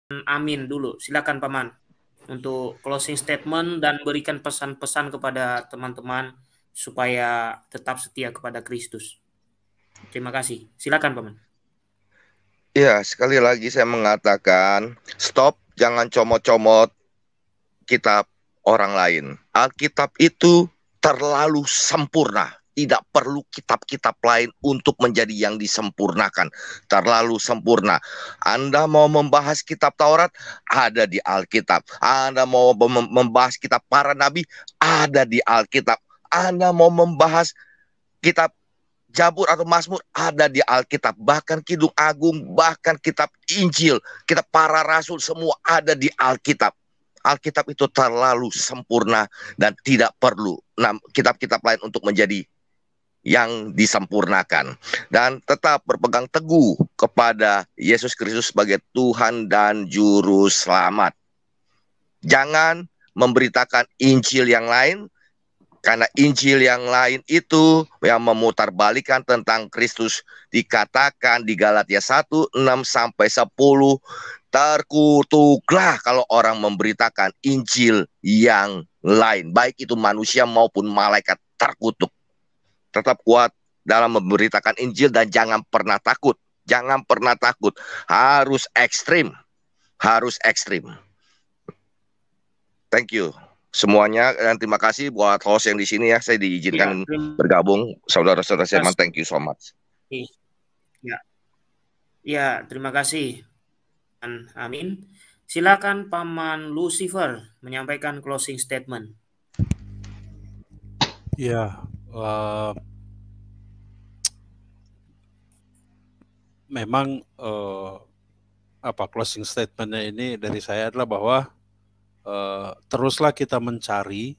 Amin dulu. Silakan Paman untuk closing statement dan berikan pesan-pesan kepada teman-teman supaya tetap setia kepada Kristus. Terima kasih. Silakan Paman. Ya, sekali lagi saya mengatakan, stop, jangan comot-comot kitab orang lain. Alkitab itu terlalu sempurna. Tidak perlu kitab-kitab lain untuk menjadi yang disempurnakan. Terlalu sempurna. Anda mau membahas kitab Taurat, ada di Alkitab. Anda mau membahas kitab para nabi, ada di Alkitab. Anda mau membahas kitab Jabur atau Mazmur, ada di Alkitab. Bahkan Kidung Agung, bahkan kitab Injil, kitab para rasul, semua ada di Alkitab. Alkitab itu terlalu sempurna dan tidak perlu kitab-kitab lain untuk menjadi yang disempurnakan. Dan tetap berpegang teguh kepada Yesus Kristus sebagai Tuhan dan Juru Selamat. Jangan memberitakan Injil yang lain, karena Injil yang lain itu yang memutarbalikan tentang Kristus. Dikatakan di Galatia 1:6-10, terkutuklah kalau orang memberitakan Injil yang lain, baik itu manusia maupun malaikat, terkutuk. Tetap kuat dalam memberitakan Injil dan jangan pernah takut. Jangan pernah takut. Harus ekstrim. Harus ekstrim. Thank you semuanya, dan terima kasih buat host yang di sini ya. Saya diizinkan bergabung. Saudara-saudara saya, thank you so much. Ya, terima kasih. Amin. Silakan Paman Lucifer menyampaikan closing statement. Ya, memang closing statementnya ini dari saya adalah bahwa teruslah kita mencari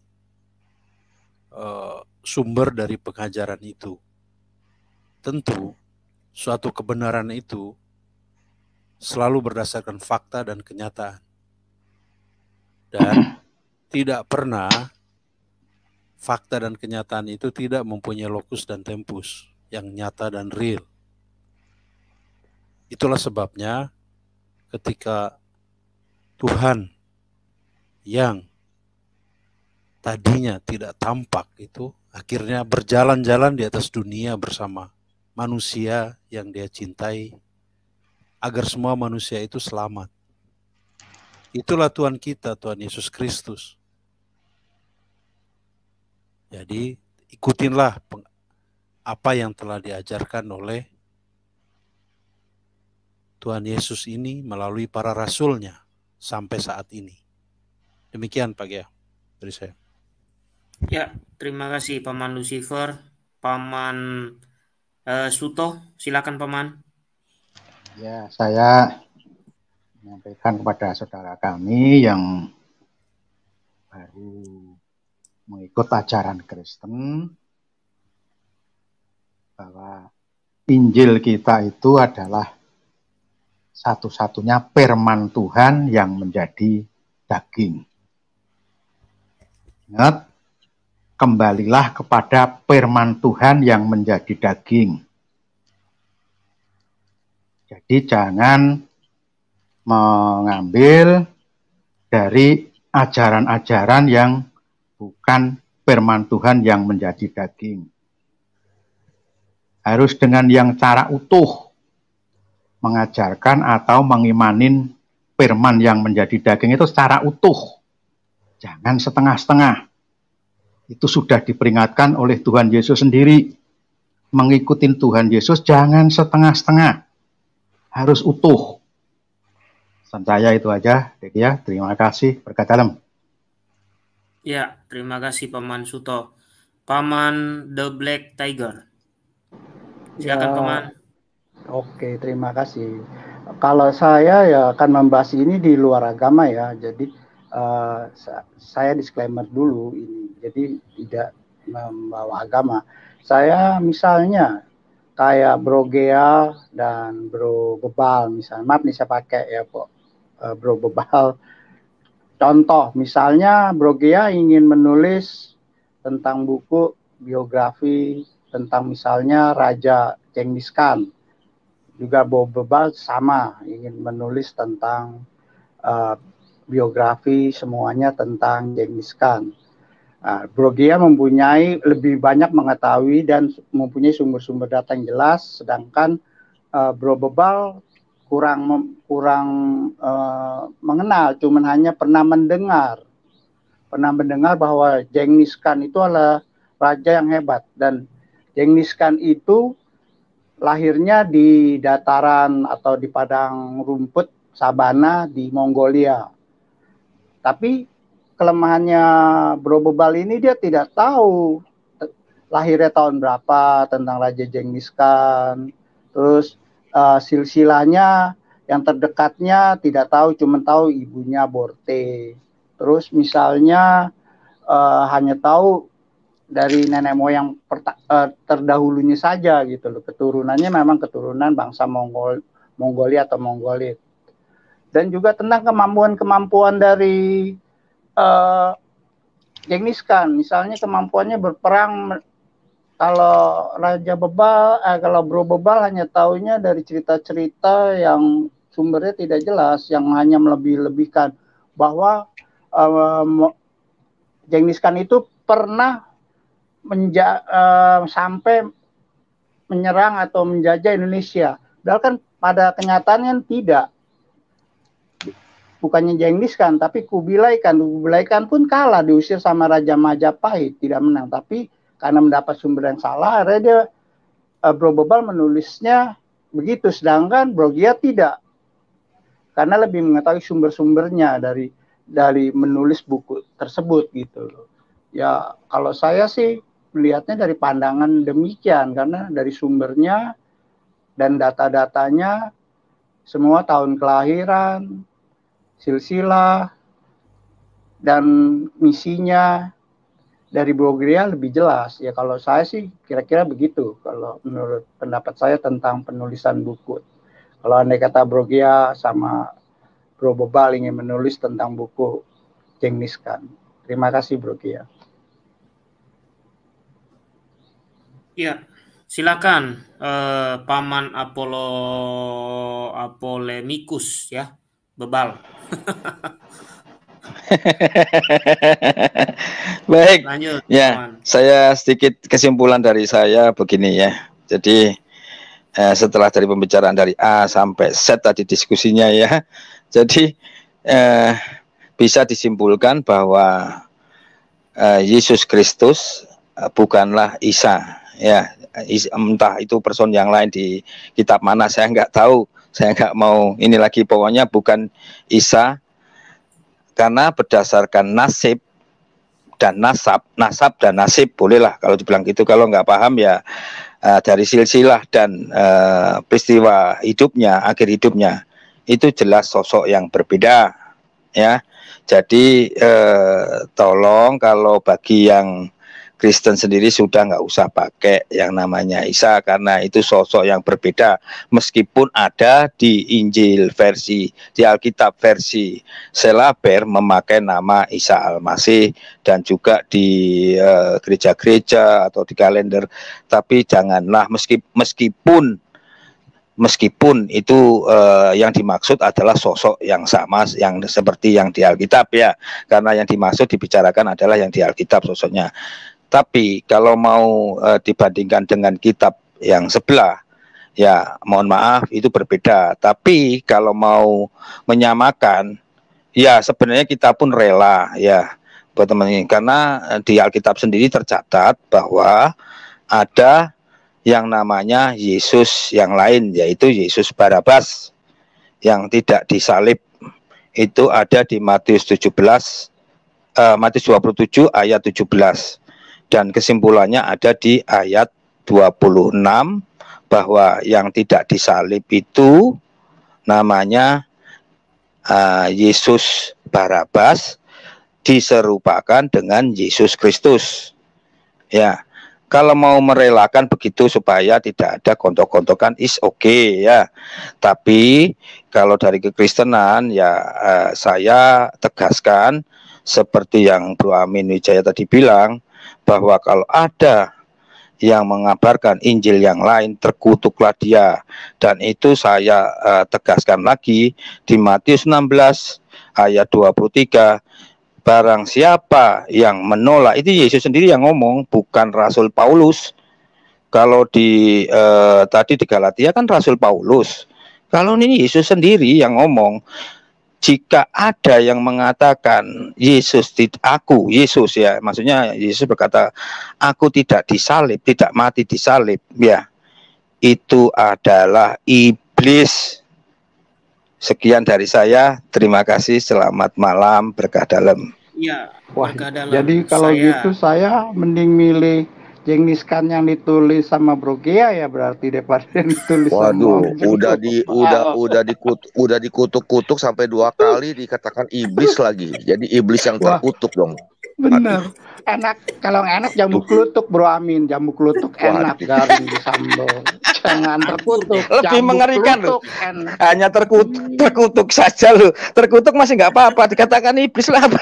sumber dari pengajaran itu. Tentu suatu kebenaran itu selalu berdasarkan fakta dan kenyataan. Dan tidak pernah fakta dan kenyataan itu tidak mempunyai lokus dan tempus yang nyata dan real. Itulah sebabnya ketika Tuhan yang tadinya tidak tampak itu akhirnya berjalan-jalan di atas dunia bersama manusia yang dia cintai agar semua manusia itu selamat. Itulah Tuhan kita, Tuhan Yesus Kristus. Jadi ikutinlah apa yang telah diajarkan oleh Tuhan Yesus ini melalui para rasulnya sampai saat ini. Demikian Pak Gia dari saya. Ya, terima kasih Paman Lucifer. Paman Suto, silakan Paman. Ya, saya menyampaikan kepada saudara kami yang baru mengikut ajaran Kristen bahwa Injil kita itu adalah satu-satunya firman Tuhan yang menjadi daging. Ingat, kembalilah kepada firman Tuhan yang menjadi daging. Jadi jangan mengambil dari ajaran-ajaran yang bukan firman Tuhan yang menjadi daging. Harus dengan yang cara utuh mengajarkan atau mengimanin firman yang menjadi daging itu secara utuh. Jangan setengah-setengah. Itu sudah diperingatkan oleh Tuhan Yesus sendiri. Mengikuti Tuhan Yesus jangan setengah-setengah. Harus utuh. Pesan saya itu aja, ya. Terima kasih. Berkat dalam. Ya, terima kasih Paman Suto. Paman The Black Tiger. Silakan ya, Paman. Oke, terima kasih. Kalau saya ya akan membahas ini di luar agama ya. Jadi saya disclaimer dulu ini. Jadi tidak membawa agama. Saya misalnya kayak Bro Gea dan Bro Bebal misalnya. Maaf nih saya pakai ya Bro Bebal. Contoh misalnya Bro Gea ingin menulis tentang buku biografi tentang misalnya Raja Genghis Khan. Juga Bro Bebal sama ingin menulis tentang biografi semuanya tentang Genghis Khan. Brogia mempunyai lebih banyak mengetahui dan mempunyai sumber-sumber data yang jelas, sedangkan Bro Bebal kurang mengenal, cuman hanya pernah mendengar bahwa Genghis Khan itu adalah raja yang hebat, dan Genghis Khan itu lahirnya di dataran atau di padang rumput sabana di Mongolia. Tapi kelemahannya Bro Bebal ini, dia tidak tahu lahirnya tahun berapa, tentang Raja Genghis Khan, terus silsilahnya yang terdekatnya tidak tahu, cuma tahu ibunya Borte. Terus misalnya hanya tahu dari nenek moyang terdahulunya saja gitu loh. Keturunannya memang keturunan bangsa Mongolia atau Mongolit. Dan juga tentang kemampuan dari Genghis Khan, misalnya kemampuannya berperang. Kalau Raja Bebal, kalau Bro Bebal hanya tahunya dari cerita-cerita yang sumbernya tidak jelas, yang hanya melebih-lebihkan bahwa Genghis Khan itu pernah sampai menyerang atau menjajah Indonesia. Padahal kan pada kenyataannya tidak. Bukannya Genghis Khan, tapi Kubilai Khan. Kubilai Khan pun kalah, diusir sama Raja Majapahit, tidak menang. Tapi karena mendapat sumber yang salah, akhirnya dia, Bro Bebal menulisnya begitu, sedangkan Brogia tidak. Karena lebih mengetahui sumber-sumbernya dari menulis buku tersebut gitu loh. Ya, kalau saya sih melihatnya dari pandangan demikian, karena dari sumbernya dan data-datanya semua tahun kelahiran, silsilah, dan misinya dari Brogia lebih jelas. Ya kalau saya sih kira-kira begitu, kalau menurut pendapat saya tentang penulisan buku. Kalau andai kata Brogia sama Bro Bebal ingin menulis tentang buku Genghis Khan. Terima kasih Brogia. Ya, silakan Paman Apolemikus ya, Bebal. Baik, lanjut, ya, Paman. Saya sedikit kesimpulan dari saya begini ya. Jadi setelah dari pembicaraan dari A sampai Z tadi diskusinya ya, jadi bisa disimpulkan bahwa Yesus Kristus bukanlah Isa, ya, entah itu person yang lain di kitab mana saya nggak tahu, saya nggak mau ini lagi, pokoknya bukan Isa. Karena berdasarkan nasib dan nasab dan nasib, bolehlah kalau dibilang gitu. Kalau nggak paham ya dari silsilah dan peristiwa hidupnya, akhir hidupnya, itu jelas sosok yang berbeda ya. Jadi tolong kalau bagi yang Kristen sendiri sudah nggak usah pakai yang namanya Isa, karena itu sosok yang berbeda. Meskipun ada di Injil versi, di Alkitab versi Selaber memakai nama Isa Al-Masih, dan juga di gereja-gereja atau di kalender. Tapi janganlah, meskipun itu yang dimaksud adalah sosok yang sama, yang seperti yang di Alkitab ya, karena yang dimaksud dibicarakan adalah yang di Alkitab sosoknya. Tapi kalau mau dibandingkan dengan kitab yang sebelah, ya mohon maaf itu berbeda. Tapi kalau mau menyamakan, ya sebenarnya kita pun rela ya buat teman-teman, karena di Alkitab sendiri tercatat bahwa ada yang namanya Yesus yang lain, yaitu Yesus Barabas yang tidak disalib. Itu ada di Matius 27 ayat 17. Dan kesimpulannya ada di ayat 26 bahwa yang tidak disalib itu namanya Yesus Barabas diserupakan dengan Yesus Kristus. Ya, kalau mau merelakan begitu supaya tidak ada kontok-kontokan is okay ya. Tapi kalau dari kekristenan ya saya tegaskan seperti yang Bro Amin Wijaya tadi bilang, bahwa kalau ada yang mengabarkan Injil yang lain, terkutuklah dia. Dan itu saya tegaskan lagi di Matius 16 ayat 23. Barang siapa yang menolak, itu Yesus sendiri yang ngomong, bukan Rasul Paulus. Kalau di tadi di Galatia kan Rasul Paulus. Kalau ini Yesus sendiri yang ngomong, jika ada yang mengatakan Yesus ya, maksudnya Yesus berkata, aku tidak disalib, tidak mati disalib, ya, itu adalah iblis. Sekian dari saya, terima kasih, selamat malam, berkah dalam. Ya, Wah, berkah dalam. jadi kalau gitu saya mending milih Genghis Khan yang ditulis sama Bro Gea ya, berarti daripada yang ditulis Waduh, sama udah dikutuk-kutuk sampai 2 kali dikatakan iblis lagi. Jadi iblis yang Wah, terkutuk dong. bener. Enak, kalau enak jamu klutuk Bro Amin, jamu klutuk enak, garing di sambal. Jangan terkutuk. Lebih jamu mengerikan loh. klutuk enak. Hanya terkutuk saja loh. Terkutuk masih nggak apa-apa, dikatakan iblis lah apa.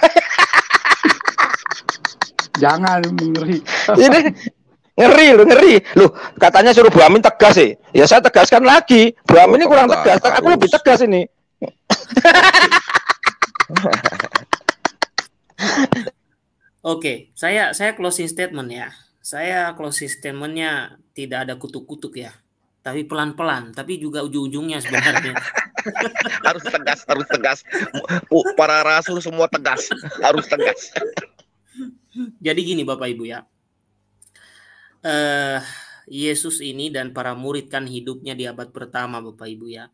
Jangan ngeri. Ini ngeri loh. Katanya suruh Bu Amin tegas sih. Ya saya tegaskan lagi. Bu Amin ini kurang tegas. Aku lebih tegas ini. Oke, saya closing statement ya. Saya closing statementnya tidak ada kutuk-kutuk ya, tapi pelan-pelan, tapi juga ujung-ujungnya sebenarnya. harus tegas. Para rasul semua tegas, harus tegas. Jadi gini Bapak Ibu ya, Yesus ini dan para murid kan hidupnya di abad pertama Bapak Ibu ya.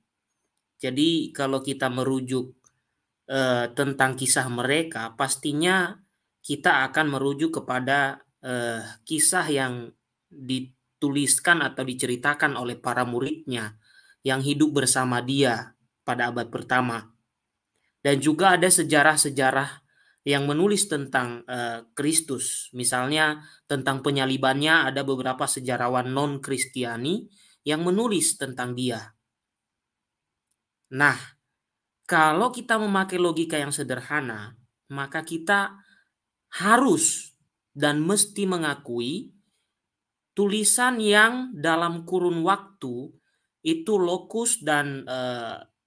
Jadi kalau kita merujuk tentang kisah mereka, pastinya kita akan merujuk kepada kisah yang dituliskan atau diceritakan oleh para muridnya yang hidup bersama dia pada abad pertama. Dan juga ada sejarah-sejarah yang menulis tentang Kristus. Misalnya tentang penyalibannya, ada beberapa sejarawan non-Kristiani yang menulis tentang dia. Nah, kalau kita memakai logika yang sederhana, maka kita harus dan mesti mengakui tulisan yang dalam kurun waktu itu lokus dan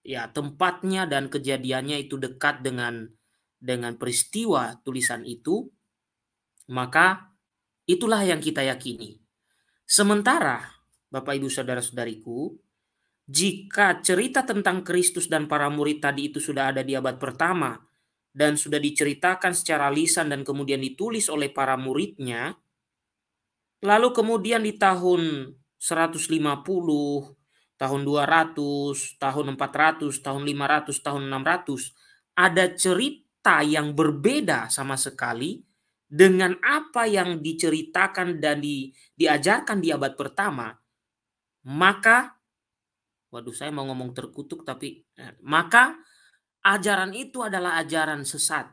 ya tempatnya dan kejadiannya itu dekat dengan peristiwa tulisan itu, maka itulah yang kita yakini. Sementara Bapak Ibu Saudara-saudariku, jika cerita tentang Kristus dan para murid tadi itu sudah ada di abad pertama dan sudah diceritakan secara lisan dan kemudian ditulis oleh para muridnya, lalu kemudian di tahun 150, tahun 200, tahun 400, tahun 500, tahun 600, ada cerita yang berbeda sama sekali dengan apa yang diceritakan dan diajarkan di abad pertama, maka saya mau ngomong terkutuk tapi maka ajaran itu adalah ajaran sesat.